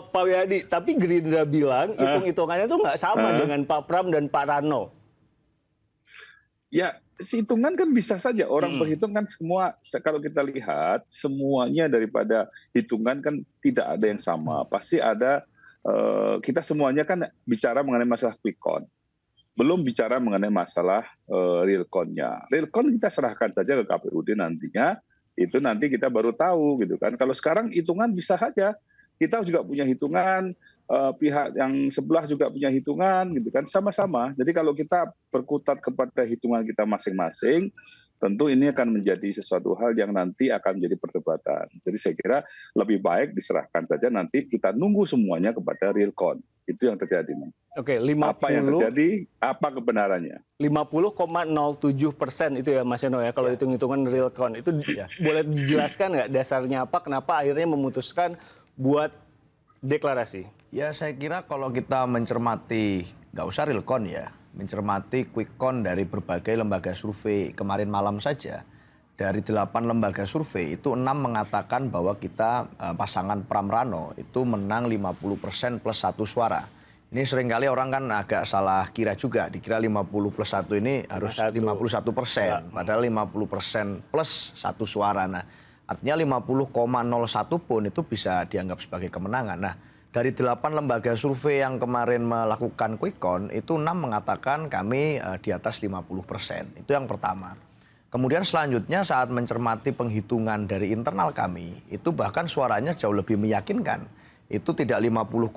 Pak Wihadi, tapi Gerindra bilang hitung-hitungannya tuh nggak sama dengan Pak Pram dan Pak Rano. Ya, hitungan kan bisa saja orang berhitung kan semua, kalau kita lihat semuanya daripada hitungan kan tidak ada yang sama. Pasti ada, kita semuanya kan bicara mengenai masalah quick count. Belum bicara mengenai masalah real count-nya. Real count kita serahkan saja ke KPUD nantinya, itu nanti kita baru tahu gitu kan. Kalau sekarang hitungan bisa saja, kita juga punya hitungan, pihak yang sebelah juga punya hitungan gitu kan, sama-sama. Jadi kalau kita berkutat kepada hitungan kita masing-masing, tentu ini akan menjadi sesuatu hal yang nanti akan menjadi perdebatan. Jadi saya kira lebih baik diserahkan saja, nanti kita nunggu semuanya kepada real count. Itu yang terjadi. Oke, Apa yang terjadi, apa kebenarannya? 50,07% itu ya Mas Eno ya, kalau hitung-hitungan real count. Itu boleh dijelaskan nggak dasarnya apa, kenapa akhirnya memutuskan buat deklarasi? Ya saya kira kalau kita mencermati, nggak usah real count ya, mencermati quick count dari berbagai lembaga survei kemarin malam saja, dari 8 lembaga survei itu 6 mengatakan bahwa kita pasangan Pram Rano itu menang 50% plus 1 suara. Ini seringkali orang kan agak salah kira juga, dikira 50 plus 1 ini harus 51%, padahal 50% plus 1 suara. Nah, artinya 50,01 pun itu bisa dianggap sebagai kemenangan. Nah, dari 8 lembaga survei yang kemarin melakukan quick count, itu 6 mengatakan kami di atas 50%. Itu yang pertama. Kemudian selanjutnya saat mencermati penghitungan dari internal kami, itu bahkan suaranya jauh lebih meyakinkan. Itu tidak 50,0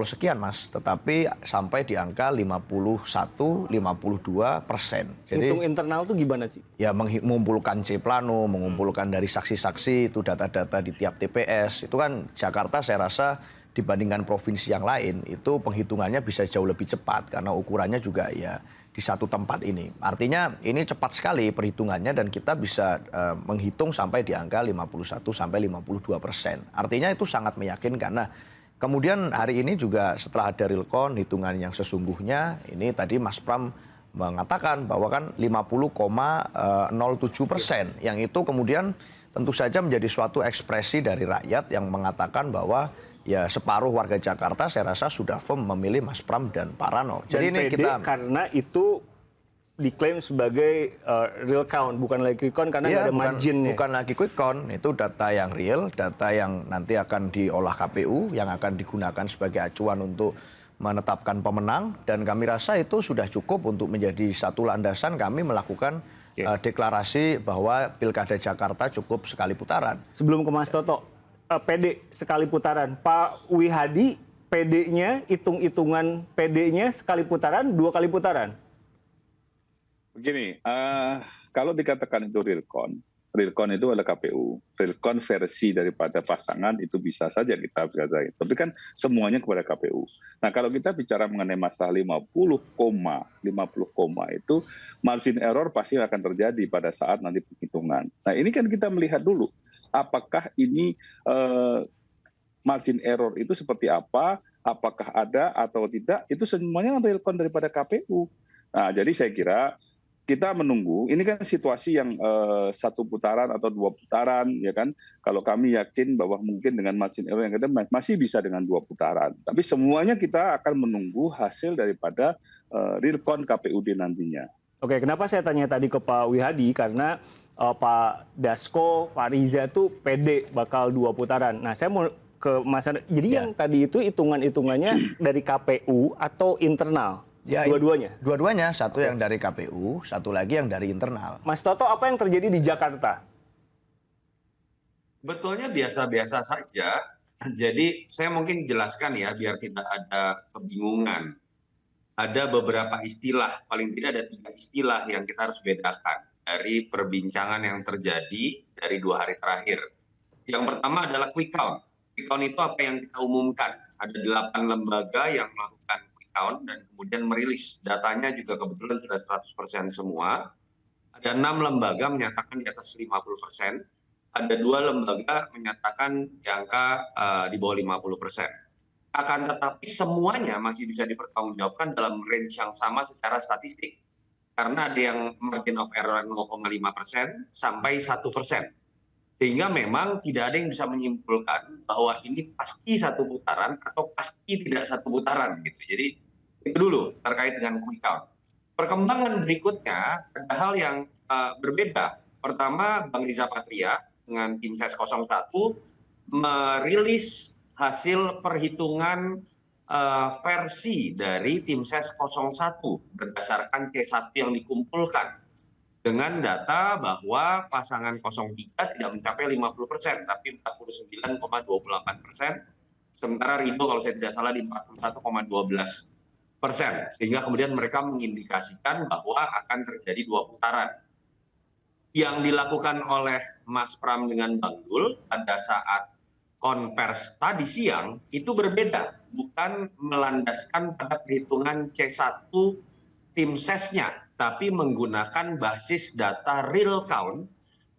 sekian Mas, tetapi sampai di angka 51-52%. Jadi hitung internal itu gimana sih? Ya mengumpulkan C plano, mengumpulkan dari saksi-saksi, itu data-data di tiap TPS. Itu kan Jakarta saya rasa dibandingkan provinsi yang lain, itu penghitungannya bisa jauh lebih cepat karena ukurannya juga ya di satu tempat ini. Artinya ini cepat sekali perhitungannya dan kita bisa menghitung sampai di angka 51-52%. Artinya itu sangat meyakinkan. Nah, kemudian hari ini juga setelah ada real count, hitungan yang sesungguhnya, ini tadi Mas Pram mengatakan bahwa kan 50,07%. Yang itu kemudian tentu saja menjadi suatu ekspresi dari rakyat yang mengatakan bahwa ya separuh warga Jakarta saya rasa sudah firm memilih Mas Pram dan Pak Rano. Jadi ini kita karena itu diklaim sebagai real count, bukan lagi quick count karena nggak ada marginnya. Bukan lagi quick count, itu data yang real, data yang nanti akan diolah KPU, yang akan digunakan sebagai acuan untuk menetapkan pemenang, dan kami rasa itu sudah cukup untuk menjadi satu landasan kami melakukan deklarasi bahwa Pilkada Jakarta cukup sekali putaran. Sebelum ke Mas Toto, PD sekali putaran. Pak Wihadi, PD-nya, hitung-hitungan PD-nya sekali putaran, 2 kali putaran? Begini, kalau dikatakan itu real count itu adalah KPU. Real count versi daripada pasangan itu bisa saja kita bicarain. Tapi kan semuanya kepada KPU. Nah kalau kita bicara mengenai masalah 50 itu margin error pasti akan terjadi pada saat nanti penghitungan. Nah ini kan kita melihat dulu, apakah ini margin error itu seperti apa, apakah ada atau tidak, itu semuanya real count daripada KPU. Nah jadi saya kira kita menunggu, ini kan situasi yang 1 putaran atau 2 putaran, ya kan. Kalau kami yakin bahwa mungkin dengan margin error yang ada masih bisa dengan 2 putaran. Tapi semuanya kita akan menunggu hasil daripada real count KPUD nantinya. Oke, kenapa saya tanya tadi ke Pak Wihadi, karena Pak Dasko, Pak Riza tuh PD bakal 2 putaran. Nah saya mau ke Mas Ando. Jadi yang tadi itu hitungan-hitungannya dari KPU atau internal? Ya, dua-duanya? Dua-duanya, satu yang dari KPU, satu lagi yang dari internal. Mas Toto, apa yang terjadi di Jakarta? Betulnya biasa-biasa saja. Jadi saya mungkin jelaskan ya, biar tidak ada kebingungan. Ada beberapa istilah, paling tidak ada 3 istilah yang kita harus bedakan dari perbincangan yang terjadi dari 2 hari terakhir. Yang pertama adalah quick count. Quick count itu apa yang kita umumkan. Ada 8 lembaga yang melakukan count dan kemudian merilis datanya juga kebetulan sudah 100% semua. Ada 6 lembaga menyatakan di atas 50%, ada 2 lembaga menyatakan di angka di bawah 50%. Akan tetapi semuanya masih bisa dipertanggungjawabkan dalam range yang sama secara statistik. Karena ada yang margin of error 0,5% sampai 1%. Sehingga memang tidak ada yang bisa menyimpulkan bahwa ini pasti satu putaran atau pasti tidak satu putaran gitu. Jadi itu dulu terkait dengan quick count. Perkembangan berikutnya ada hal yang berbeda. Pertama, Bang Riza Patria dengan tim Ses 01 merilis hasil perhitungan versi dari tim Ses 01 berdasarkan C1 yang dikumpulkan dengan data bahwa pasangan 03 tidak mencapai 50%, tapi 49,28%, sementara Ridho kalau saya tidak salah di 41,12%, sehingga kemudian mereka mengindikasikan bahwa akan terjadi 2 putaran. Yang dilakukan oleh Mas Pram dengan Bang Dul pada saat konvers tadi siang itu berbeda, bukan melandaskan pada perhitungan C1 tim sesnya, tapi menggunakan basis data real count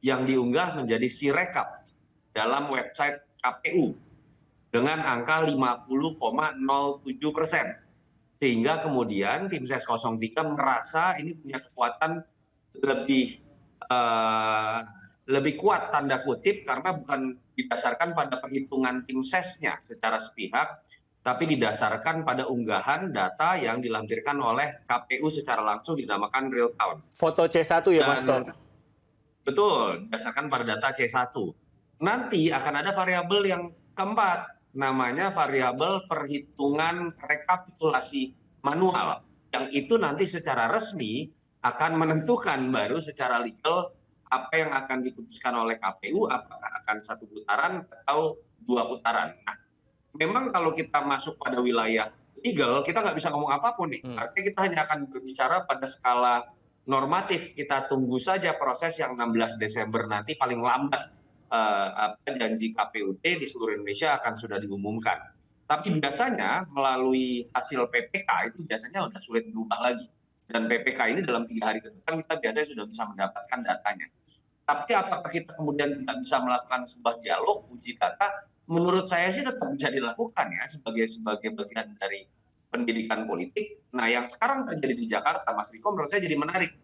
yang diunggah menjadi Sirekap dalam website KPU dengan angka 50,07%. Sehingga kemudian tim Ses 03 merasa ini punya kekuatan lebih kuat tanda kutip karena bukan didasarkan pada perhitungan tim sesnya secara sepihak, tapi didasarkan pada unggahan data yang dilampirkan oleh KPU secara langsung dinamakan real count. Foto C1 ya, Mas Tok? Betul, berdasarkan pada data C1. Nanti akan ada variabel yang keempat, namanya variabel perhitungan rekapitulasi manual. Yang itu nanti secara resmi akan menentukan baru secara legal apa yang akan diputuskan oleh KPU, apakah akan 1 putaran atau 2 putaran. Nah, memang kalau kita masuk pada wilayah legal, kita nggak bisa ngomong apapun nih. Artinya kita hanya akan berbicara pada skala normatif. Kita tunggu saja proses yang 16 Desember nanti paling lambat janji KPUD di seluruh Indonesia akan sudah diumumkan. Tapi biasanya melalui hasil PPK itu biasanya sudah sulit berubah lagi. Dan PPK ini dalam 3 hari ke depan kita biasanya sudah bisa mendapatkan datanya. Tapi apakah kita kemudian tidak bisa melakukan sebuah dialog, uji data? Menurut saya sih tetap bisa dilakukan ya sebagai bagian dari pendidikan politik. Nah, yang sekarang terjadi di Jakarta, Mas Riko, menurut saya jadi menarik.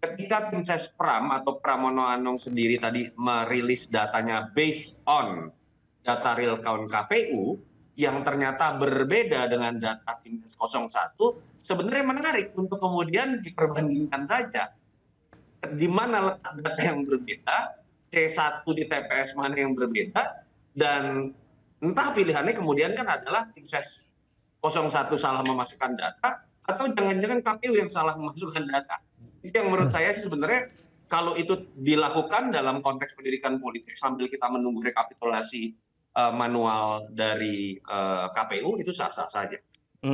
Ketika tim Ses Pram atau Pramono Anung sendiri tadi merilis datanya based on data real count KPU, yang ternyata berbeda dengan data tim Ses 01, sebenarnya menarik untuk kemudian diperbandingkan saja. Di mana letak data yang berbeda, C1 di TPS mana yang berbeda, dan entah pilihannya kemudian kan adalah tim Ses 01 salah memasukkan data, atau jangan-jangan KPU yang salah memasukkan data. Itu yang menurut saya sih sebenarnya kalau itu dilakukan dalam konteks pendidikan politik sambil kita menunggu rekapitulasi manual dari KPU itu sah-sah saja.